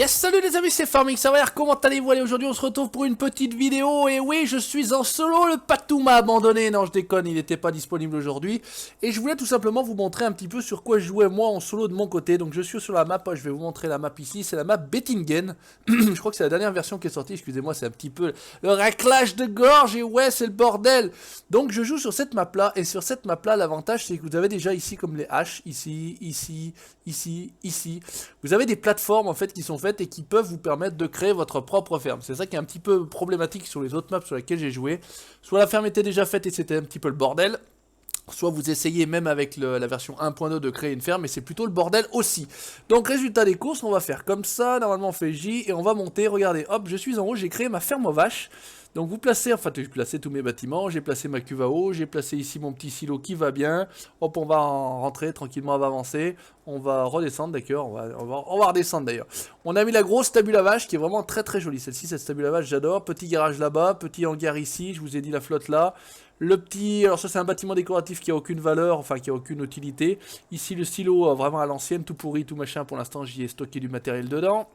Yes, salut les amis, c'est Farming Savoir, comment allez-vous? Allez, aujourd'hui on se retrouve pour une petite vidéo, et oui, je suis en solo, le Patou m'a abandonné, non je déconne, il n'était pas disponible aujourd'hui, et je voulais tout simplement vous montrer un petit peu sur quoi je jouais moi en solo de mon côté, donc je suis sur la map, je vais vous montrer la map ici, c'est la map Bettingen, je crois que c'est la dernière version qui est sortie, excusez-moi, c'est un petit peu le raclage de gorge, et ouais, c'est le bordel, donc je joue sur cette map là, et sur cette map là, l'avantage c'est que vous avez déjà ici comme les haches, ici, ici, vous avez des plateformes en fait qui sont faites et qui peuvent vous permettre de créer votre propre ferme. C'est ça qui est un petit peu problématique sur les autres maps sur lesquelles j'ai joué. Soit la ferme était déjà faite et c'était un petit peu le bordel, soit vous essayez même avec la version 1.2 de créer une ferme et c'est plutôt le bordel aussi. Donc résultat des courses, on va faire comme ça, normalement on fait J et on va monter, regardez, hop, je suis en haut, j'ai créé ma ferme aux vaches. Donc vous placez, enfin j'ai placé tous mes bâtiments, j'ai placé ma cuve à eau, j'ai placé ici mon petit silo qui va bien. Hop, on va en rentrer tranquillement, on va avancer, on va redescendre d'accord, on va redescendre d'ailleurs. On a mis la grosse stabule à vache qui est vraiment très très jolie, celle-ci, cette stabule à vache j'adore. Petit garage là-bas, petit hangar ici, je vous ai dit la flotte là. Le petit, alors ça c'est un bâtiment décoratif qui a aucune valeur, enfin qui a aucune utilité. Ici le silo vraiment à l'ancienne, tout pourri, tout machin, pour l'instant j'y ai stocké du matériel dedans.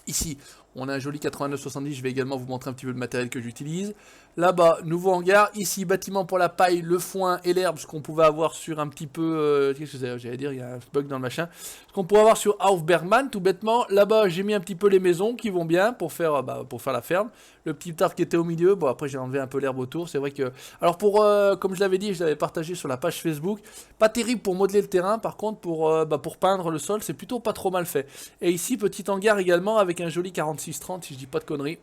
Ici, on a un joli 89-70, je vais également vous montrer un petit peu le matériel que j'utilise. Là-bas, nouveau hangar. Ici, bâtiment pour la paille, le foin et l'herbe, ce qu'on pouvait avoir sur un petit peu... qu'est-ce que c'est? J'allais dire, il y a un bug dans le machin. Ce qu'on pouvait avoir sur Aufbergman, tout bêtement. Là-bas, j'ai mis un petit peu les maisons qui vont bien pour faire la ferme. Le petit arbre qui était au milieu, bon après j'ai enlevé un peu l'herbe autour, c'est vrai que... Alors comme je l'avais dit, je l'avais partagé sur la page Facebook, pas terrible pour modeler le terrain, par contre pour peindre le sol, c'est plutôt pas trop mal fait. Et ici, petit hangar également avec un joli 46-30 si je dis pas de conneries.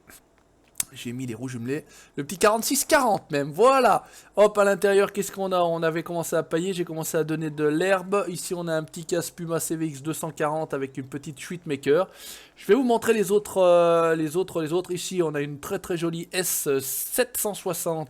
J'ai mis les rouges jumelés, le petit 46-40 même, voilà. Hop, à l'intérieur, qu'est-ce qu'on a? On avait commencé à pailler, j'ai commencé à donner de l'herbe. Ici, on a un petit casse Puma CVX 240 avec une petite suite maker. Je vais vous montrer les autres. Ici, on a une très très jolie S760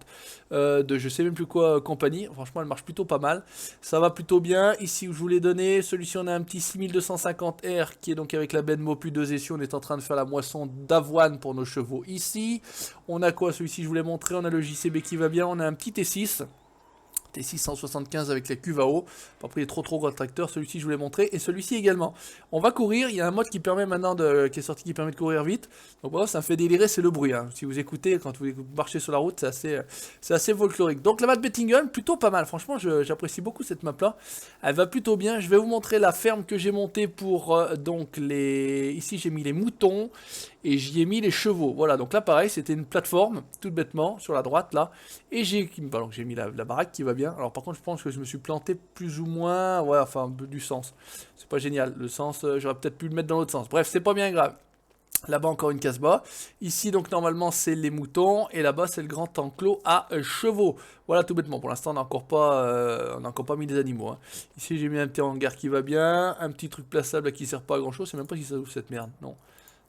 de je sais même plus quoi compagnie. Franchement, elle marche plutôt pas mal. Ça va plutôt bien. Ici, où je vous l'ai donné, celui-ci, on a un petit 6250R qui est donc avec la Benmo plus 2 essieux. On est en train de faire la moisson d'avoine pour nos chevaux ici. On a quoi? Celui-ci, je vous l'ai montré. On a le JCB qui va bien. On a un petit T6. T6 175 avec la cuve à eau. Pas pris trop gros tracteur. Celui-ci, je vous l'ai montré. Et celui-ci également. On va courir. Il y a un mode qui permet maintenant qui est sorti qui permet de courir vite. Donc voilà, ça me fait délirer. C'est le bruit. Hein. Si vous écoutez, quand vous marchez sur la route, c'est assez folklorique. Donc la map Bettingen, plutôt pas mal. Franchement, j'apprécie beaucoup cette map-là. Elle va plutôt bien. Je vais vous montrer la ferme que j'ai montée pour donc les... Ici, j'ai mis les moutons. Et j'y ai mis les chevaux. Voilà, donc là pareil, c'était une plateforme, tout bêtement, sur la droite là. Et j'ai mis la baraque qui va bien. Alors par contre, je pense que je me suis planté plus ou moins. Ouais, enfin, du sens. C'est pas génial. Le sens, j'aurais peut-être pu le mettre dans l'autre sens. Bref, c'est pas bien grave. Là-bas encore une casse-bas. Ici donc normalement c'est les moutons. Et là-bas c'est le grand enclos à chevaux. Voilà tout bêtement. Pour l'instant on n'a encore pas mis des animaux. Hein. Ici j'ai mis un petit hangar qui va bien. Un petit truc plaçable qui sert pas à grand chose. Je sais même pas si ça ouvre cette merde. Non.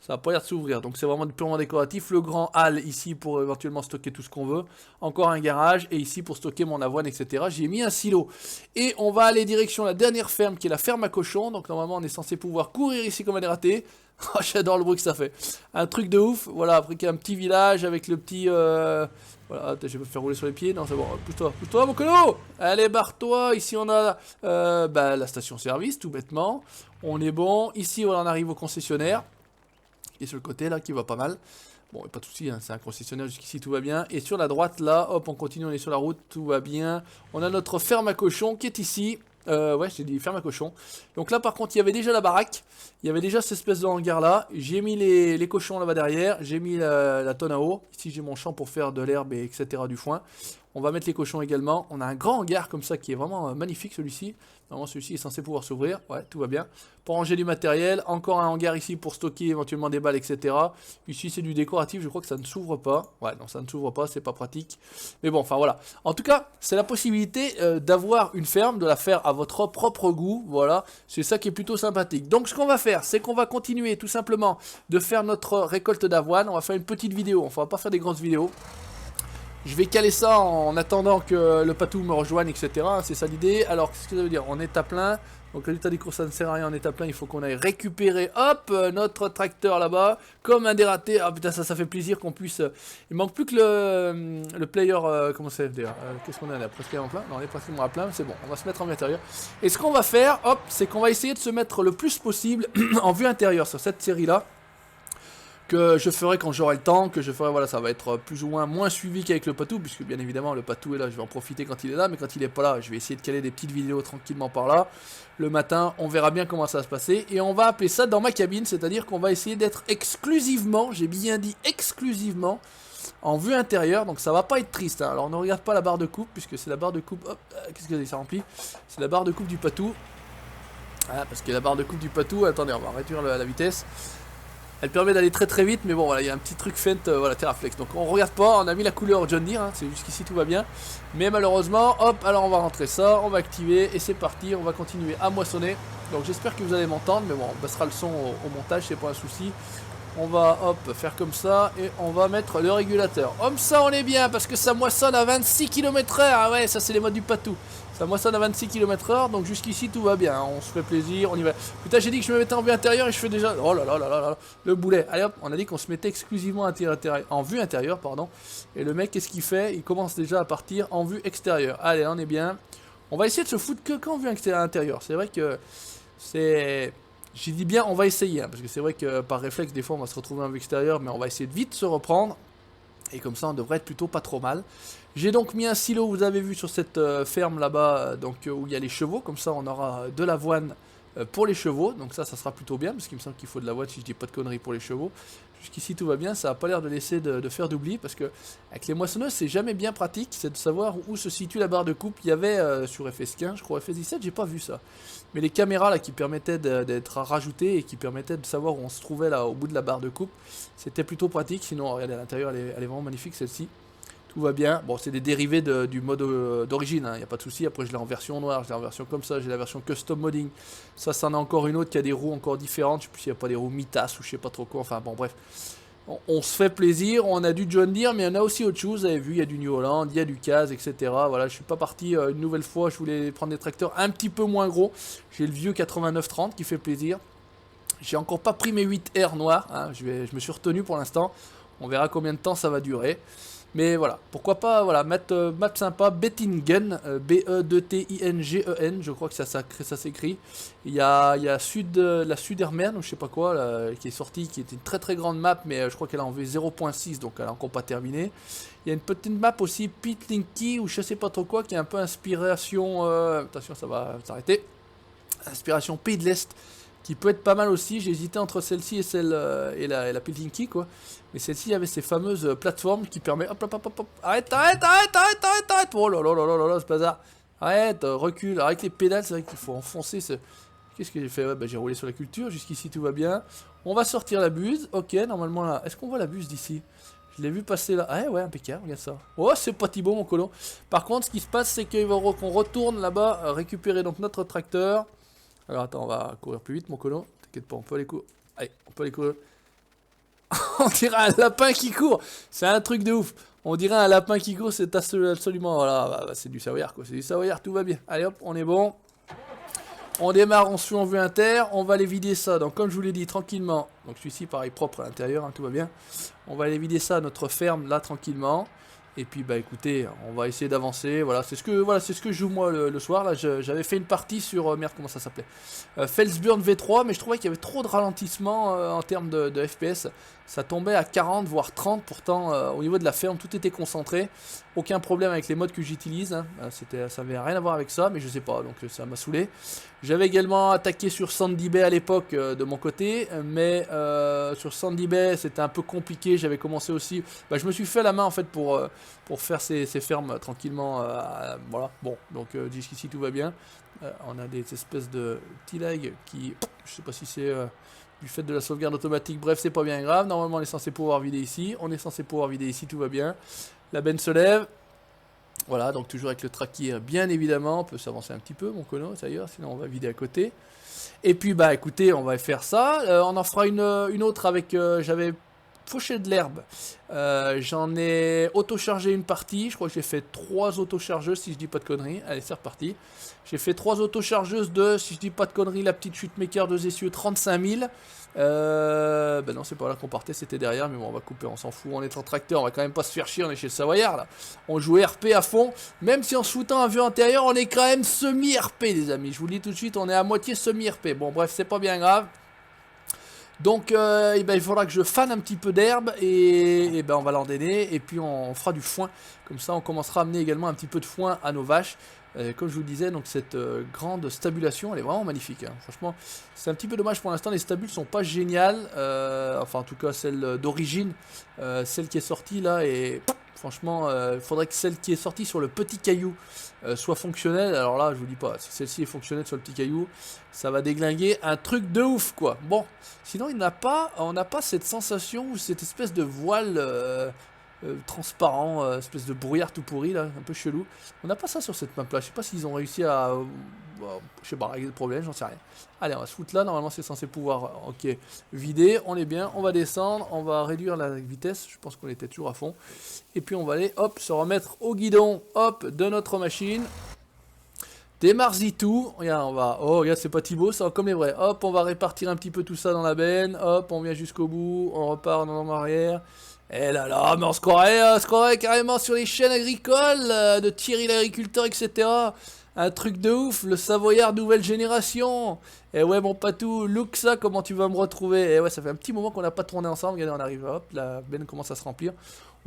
Ça n'a pas l'air de s'ouvrir, donc c'est vraiment purement décoratif. Le grand hall ici pour éventuellement stocker tout ce qu'on veut. Encore un garage, et ici pour stocker mon avoine, etc. J'y ai mis un silo. Et on va aller direction la dernière ferme, qui est la ferme à cochons. Donc normalement on est censé pouvoir courir ici comme un raté. Oh, j'adore le bruit que ça fait. Un truc de ouf. Voilà, après qu'il y a un petit village avec le petit... Voilà, je vais me faire rouler sur les pieds. Non, c'est bon, pousse-toi mon colo. Allez, barre-toi. Ici on a la station-service, tout bêtement. On est bon. Ici voilà, on arrive au concessionnaire. Qui est sur le côté là, qui va pas mal. Bon, pas de soucis, hein, c'est un concessionnaire, jusqu'ici tout va bien. Et sur la droite là, hop, on continue, on est sur la route, tout va bien. On a notre ferme à cochons qui est ici. Ouais, j'ai dit ferme à cochons. Donc là par contre, il y avait déjà la baraque. Il y avait déjà cette espèce de hangar là. J'ai mis les cochons là-bas derrière. J'ai mis la tonne à eau. Ici j'ai mon champ pour faire de l'herbe et etc. du foin. On va mettre les cochons également. On a un grand hangar comme ça qui est vraiment magnifique celui-ci. Normalement celui-ci est censé pouvoir s'ouvrir. Ouais, tout va bien. Pour ranger du matériel. Encore un hangar ici pour stocker éventuellement des balles, etc. Ici c'est du décoratif. Je crois que ça ne s'ouvre pas. Ouais, non, ça ne s'ouvre pas. C'est pas pratique. Mais bon, enfin voilà. En tout cas, c'est la possibilité d'avoir une ferme, de la faire à votre propre goût. Voilà. C'est ça qui est plutôt sympathique. Donc ce qu'on va faire, c'est qu'on va continuer tout simplement de faire notre récolte d'avoine. On va faire une petite vidéo. Enfin, on va pas faire des grosses vidéos. Je vais caler ça en attendant que le Patou me rejoigne, etc. C'est ça l'idée. Alors, qu'est-ce que ça veut dire? On est à plein. Donc, résultat des courses, ça ne sert à rien. On est à plein. Il faut qu'on aille récupérer, hop, notre tracteur là-bas. Comme un dératé. Ah putain, ça fait plaisir qu'on puisse... Il manque plus que le player... comment c'est d'ailleurs qu'est-ce qu'on a là? Presque en plein? Non, on est presque à plein. C'est bon, on va se mettre en vue intérieure. Et ce qu'on va faire, hop, c'est qu'on va essayer de se mettre le plus possible en vue intérieure sur cette série-là. que je ferai quand j'aurai le temps, que je ferai, voilà, ça va être plus ou moins suivi qu'avec le Patou, puisque bien évidemment le Patou est là, je vais en profiter quand il est là, mais quand il est pas là, je vais essayer de caler des petites vidéos tranquillement par là. Le matin, on verra bien comment ça va se passer, et on va appeler ça dans ma cabine, c'est-à-dire qu'on va essayer d'être exclusivement, j'ai bien dit exclusivement, en vue intérieure, donc ça va pas être triste, hein. Alors on ne regarde pas la barre de coupe, puisque c'est la barre de coupe, hop, qu'est-ce que ça remplit? C'est la barre de coupe du Patou, ah, parce que la barre de coupe du Patou, attendez, on va réduire la vitesse. Elle permet d'aller très très vite, mais bon voilà, il y a un petit truc feint, voilà, Terraflex. Donc on regarde pas, on a mis la couleur John Deere, hein, c'est jusqu'ici tout va bien. Mais malheureusement, hop, alors on va rentrer ça, on va activer, et c'est parti, on va continuer à moissonner. Donc j'espère que vous allez m'entendre, mais bon, on passera le son au montage, c'est pas un souci. On va, hop, faire comme ça, et on va mettre le régulateur. Comme ça, on est bien, parce que ça moissonne à 26 km/h, ah ouais, ça c'est les modes du Patou. Ça moissonne à 26 km/h, donc jusqu'ici tout va bien, hein. On se fait plaisir, on y va. Putain, j'ai dit que je me mettais en vue intérieure et je fais déjà... Oh là là là là là, le boulet. Allez hop, on a dit qu'on se mettait exclusivement en vue intérieure, pardon. Et le mec, qu'est-ce qu'il fait? Il commence déjà à partir en vue extérieure. Allez, on est bien. On va essayer de se foutre que qu'en vue intérieure. C'est vrai que c'est... J'ai dit bien, on va essayer, hein, parce que c'est vrai que par réflexe, des fois, on va se retrouver en vue extérieure, mais on va essayer de vite se reprendre. Et comme ça, on devrait être plutôt pas trop mal. J'ai donc mis un silo, vous avez vu, sur cette ferme là-bas, donc où il y a les chevaux. Comme ça, on aura de l'avoine pour les chevaux. Donc ça sera plutôt bien, parce qu'il me semble qu'il faut de l'avoine, si je dis pas de conneries, pour les chevaux. Jusqu'ici, tout va bien. Ça n'a pas l'air de laisser de faire d'oubli, parce que avec les moissonneuses, c'est jamais bien pratique. C'est de savoir où se situe la barre de coupe. Il y avait sur FS15, je crois FS17, j'ai pas vu ça. Mais les caméras là qui permettaient d'être rajoutées et qui permettaient de savoir où on se trouvait là au bout de la barre de coupe, c'était plutôt pratique. Sinon, regardez à l'intérieur, elle est vraiment magnifique celle-ci. Tout va bien. Bon, c'est des dérivés du mode d'origine, il n'y a pas de souci. Après, je l'ai en version noire, je l'ai en version comme ça, j'ai la version custom modding. Ça, c'en a encore une autre qui a des roues encore différentes. Je sais plus s'il n'y a pas des roues Mitas ou je sais pas trop quoi. Enfin, bon, bref. On se fait plaisir. On a du John Deere, mais on a aussi autre chose. Vous avez vu, il y a du New Holland, il y a du Kaz, etc. Voilà, je suis pas parti une nouvelle fois. Je voulais prendre des tracteurs un petit peu moins gros. J'ai le vieux 8930 qui fait plaisir. J'ai encore pas pris mes 8R noirs, hein. Je me suis retenu pour l'instant. On verra combien de temps ça va durer. Mais voilà, pourquoi pas, voilà, mettre map sympa, Bettingen, B-E-2-T-I-N-G-E-N, je crois que ça s'écrit. Il y a la Sudermern, ou je sais pas quoi, là, qui est sortie, qui était une très très grande map, mais je crois qu'elle a enlevé 0.6, donc elle a encore pas terminé. Il y a une petite map aussi, Pitlinky, ou je sais pas trop quoi, qui est un peu inspiration, attention ça va s'arrêter, inspiration Pays de l'Est, qui peut être pas mal aussi. J'ai hésité entre celle-ci et celle et la Pitlinky, quoi. Mais celle-ci avait ces fameuses plateformes qui permettent... Hop, hop, hop, hop, hop. Arrête. Oh là là là là là là, ce bazar. Arrête, recule. Avec les pédales, c'est vrai qu'il faut enfoncer ce... Qu'est-ce que j'ai fait? Ouais, bah, j'ai roulé sur la culture. Jusqu'ici, tout va bien. On va sortir la buse. Ok, normalement, là... Est-ce qu'on voit la buse d'ici? Je l'ai vu passer là. Ah ouais, impeccable, regarde ça. Oh, c'est pas Thibaut, mon colo. Par contre, ce qui se passe, c'est qu'on retourne là-bas, récupérer donc notre tracteur. Alors attends, on va courir plus vite, mon colo. T'inquiète pas, on peut aller courir. Allez, on peut aller courir. On dirait un lapin qui court. C'est un truc de ouf. On dirait un lapin qui court, c'est absolument... Voilà, bah, c'est du Savoyard, quoi. C'est du Savoyard, tout va bien. Allez hop, on est bon. On démarre, on suit en vue inter. On va aller vider ça. Donc comme je vous l'ai dit, tranquillement. Donc celui-ci, pareil, propre à l'intérieur, hein, tout va bien. On va aller vider ça à notre ferme, là, tranquillement. Et puis bah écoutez, on va essayer d'avancer. Voilà, c'est ce que je joue moi le soir. Là, j'avais fait une partie sur merde, comment ça s'appelait, Felsburn V3, mais je trouvais qu'il y avait trop de ralentissement en termes de FPS. Ça tombait à 40 voire 30. Pourtant, au niveau de la ferme, tout était concentré. Aucun problème avec les modes que j'utilise. Hein. Ça avait rien à voir avec ça, mais je sais pas. Donc ça m'a saoulé. J'avais également attaqué sur Sandy Bay à l'époque de mon côté, mais sur Sandy Bay c'était un peu compliqué. J'avais commencé aussi, bah, je me suis fait la main en fait pour faire ces fermes tranquillement. Voilà, bon, donc jusqu'ici tout va bien. On a des espèces de petits lags qui, je sais pas si c'est du fait de la sauvegarde automatique, bref, c'est pas bien grave. Normalement on est censé pouvoir vider ici, tout va bien. La benne se lève. Voilà, donc toujours avec le traquier, bien évidemment, on peut s'avancer un petit peu, mon cono, d'ailleurs, sinon on va vider à côté. Et puis, bah écoutez, on va faire ça. On en fera une autre avec, j'avais fauché de l'herbe. J'en ai auto-chargé une partie, je crois que j'ai fait 3 auto-chargeuses, si je dis pas de conneries. Allez, c'est reparti. J'ai fait 3 auto-chargeuses de, si je dis pas de conneries, la petite chute maker 2 essieux 35 000. Ben non, c'est pas là qu'on partait, c'était derrière, mais bon, on va couper, on s'en fout, on est en tracteur, on va quand même pas se faire chier, on est chez le Savoyard là. On joue RP à fond, même si en se foutant un vue antérieur, on est quand même semi-RP, les amis. Je vous le dis tout de suite, on est à moitié semi-RP. Bon, bref, c'est pas bien grave. Donc eh ben, il faudra que je fane un petit peu d'herbe et ben, on va l'endainer et puis on fera du foin. Comme ça on commencera à amener également un petit peu de foin à nos vaches. Comme je vous le disais, donc cette grande stabulation, elle est vraiment magnifique. Hein. Franchement, c'est un petit peu dommage pour l'instant, les stabules sont pas géniales. Enfin, en tout cas, celle d'origine, celle qui est sortie là, et franchement, il faudrait que celle qui est sortie sur le petit caillou soit fonctionnelle. Alors là, je vous dis pas, si celle-ci est fonctionnelle sur le petit caillou, ça va déglinguer un truc de ouf, quoi. Bon, sinon, on n'a pas cette sensation ou cette espèce de voile. Transparent, espèce de brouillard tout pourri là, un peu chelou. On n'a pas ça sur cette map là, je sais pas s'ils ont réussi à... je sais pas, régler le problème, j'en sais rien. Allez, on va se foutre là, normalement c'est censé pouvoir, ok, vider, on est bien, on va descendre, on va réduire la vitesse, je pense qu'on était toujours à fond. Et puis on va aller, hop, se remettre au guidon, hop, de notre machine. Démarre-y tout, regarde, on va, oh regarde c'est pas Thibaut, ça va comme les vrais, hop, on va répartir un petit peu tout ça dans la benne, hop, on vient jusqu'au bout, on repart en arrière. Et là là, mais on se croirait carrément sur les chaînes agricoles de Thierry l'agriculteur, etc. Un truc de ouf, le Savoyard nouvelle génération. Et ouais mon patou, look ça, comment tu vas me retrouver. Et ouais, ça fait un petit moment qu'on n'a pas tourné ensemble, regardez on arrive, hop, la benne commence à se remplir.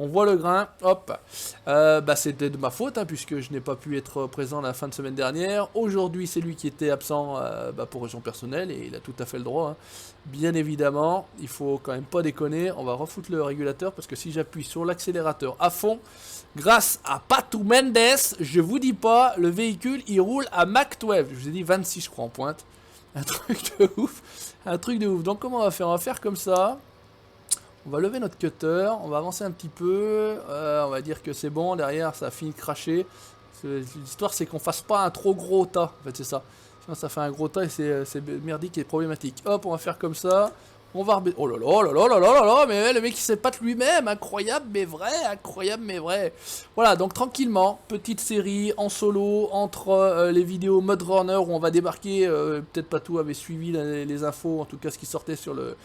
On voit le grain, hop. Bah c'était de ma faute, hein, puisque je n'ai pas pu être présent la fin de semaine dernière. Aujourd'hui, c'est lui qui était absent pour raison personnelle, et il a tout à fait le droit. Hein. Bien évidemment, il faut quand même pas déconner. On va refoutre le régulateur, parce que si j'appuie sur l'accélérateur à fond, grâce à Patou Mendes, je vous dis pas, le véhicule, il roule à Mach 12. Je vous ai dit 26, je crois, en pointe. Un truc de ouf. Un truc de ouf. Donc comment on va faire? On va faire comme ça. On va lever notre cutter, on va avancer un petit peu, on va dire que c'est bon, derrière ça a fini de cracher. L'histoire c'est qu'on fasse pas un trop gros tas, en fait c'est ça. Sinon ça fait un gros tas et c'est merdique et problématique. Hop, on va faire comme ça, on va rebaisser. Oh là là là là là là là là, mais ouais, le mec il s'épate lui-même, incroyable mais vrai, incroyable mais vrai. Voilà, donc tranquillement, petite série en solo entre les vidéos Mud Runner où on va débarquer, peut-être pas tout avait suivi les infos, en tout cas ce qui sortait sur le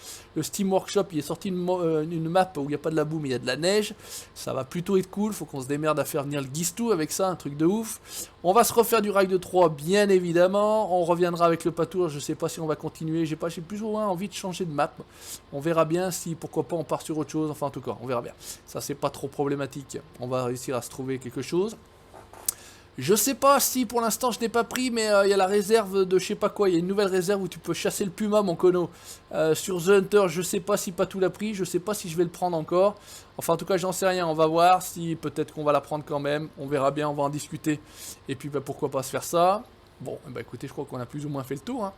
Steam Workshop, il est sorti une map où il n'y a pas de la boue mais il y a de la neige, ça va plutôt être cool, faut qu'on se démerde à faire venir le Guistou avec ça, un truc de ouf. On va se refaire du rail de 3 bien évidemment, on reviendra avec le patour, je sais pas si on va continuer, j'ai plus ou moins envie de changer de map, on verra bien si pourquoi pas on part sur autre chose, enfin en tout cas on verra bien, ça c'est pas trop problématique, on va réussir à se trouver quelque chose. Je sais pas si pour l'instant je n'ai pas pris, mais il y a la réserve de je sais pas quoi, il y a une nouvelle réserve où tu peux chasser le puma mon cono. Sur The Hunter, je sais pas si Patou l'a pris, je sais pas si je vais le prendre encore. Enfin en tout cas j'en sais rien, on va voir si peut-être qu'on va la prendre quand même, on verra bien, on va en discuter. Et puis bah, pourquoi pas se faire ça. Bon, bah écoutez, je crois qu'on a plus ou moins fait le tour. Hein.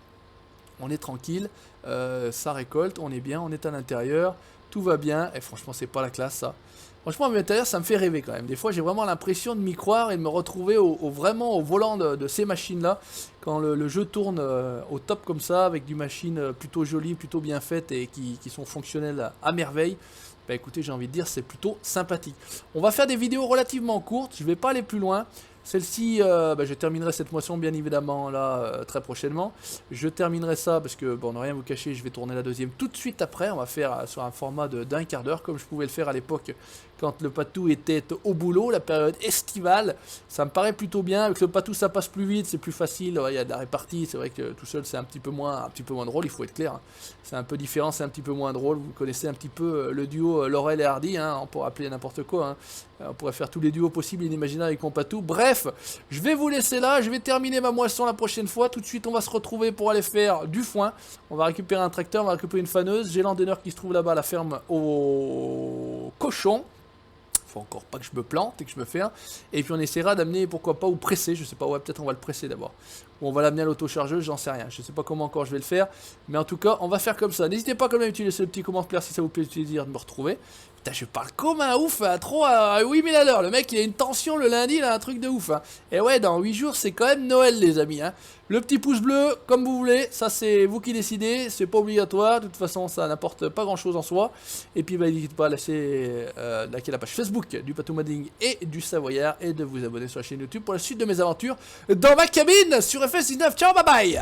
On est tranquille, ça récolte, on est bien, on est à l'intérieur, tout va bien, et franchement c'est pas la classe ça. Franchement, à l'intérieur, ça me fait rêver quand même. Des fois, j'ai vraiment l'impression de m'y croire et de me retrouver vraiment au volant de ces machines-là. Quand le jeu tourne au top comme ça, avec des machines plutôt jolies, plutôt bien faites et qui sont fonctionnelles à merveille. Bah écoutez, j'ai envie de dire, c'est plutôt sympathique. On va faire des vidéos relativement courtes, je vais pas aller plus loin. Celle-ci, je terminerai cette moisson bien évidemment là très prochainement. Je terminerai ça parce que, bon, ne rien vous cacher, je vais tourner la deuxième tout de suite après. On va faire sur un format d'un quart d'heure comme je pouvais le faire à l'époque quand le Patou était au boulot, la période estivale. Ça me paraît plutôt bien. Avec le Patou, ça passe plus vite, c'est plus facile. Il y a de la répartie. C'est vrai que tout seul, c'est un petit peu moins drôle. Il faut être clair. Hein. C'est un peu différent, c'est un petit peu moins drôle. Vous connaissez un petit peu le duo Laurel et Hardy. Hein. On pourrait appeler n'importe quoi. Hein. On pourrait faire tous les duos possibles et inimaginables avec mon Patou. Bref, je vais vous laisser là. Je vais terminer ma moisson la prochaine fois. Tout de suite, on va se retrouver pour aller faire du foin. On va récupérer un tracteur, on va récupérer une faneuse. J'ai l'endeneur qui se trouve là-bas à la ferme aux cochons. Faut encore pas que je me plante et que je me ferme. Et puis on essaiera d'amener, pourquoi pas, ou presser, je sais pas, ouais, peut-être on va le presser d'abord. Ou on va l'amener à l'autochargeuse, j'en sais rien. Je sais pas comment encore je vais le faire. Mais en tout cas, on va faire comme ça. N'hésitez pas comme d'habitude à laisser le petit commentaire si ça vous plaît plaisir de me retrouver. Putain, je parle comme un ouf, à 8000 à l'heure. Le mec, il a une tension le lundi, il a un truc de ouf. Hein. Et ouais, dans 8 jours, c'est quand même Noël, les amis. Hein. Le petit pouce bleu, comme vous voulez, ça c'est vous qui décidez, c'est pas obligatoire, de toute façon ça n'apporte pas grand chose en soi. Et puis bah, n'hésitez pas à liker la page Facebook du Patou Modding et du Savoyard et de vous abonner sur la chaîne YouTube pour la suite de mes aventures dans ma cabine sur FS19. Ciao, bye bye.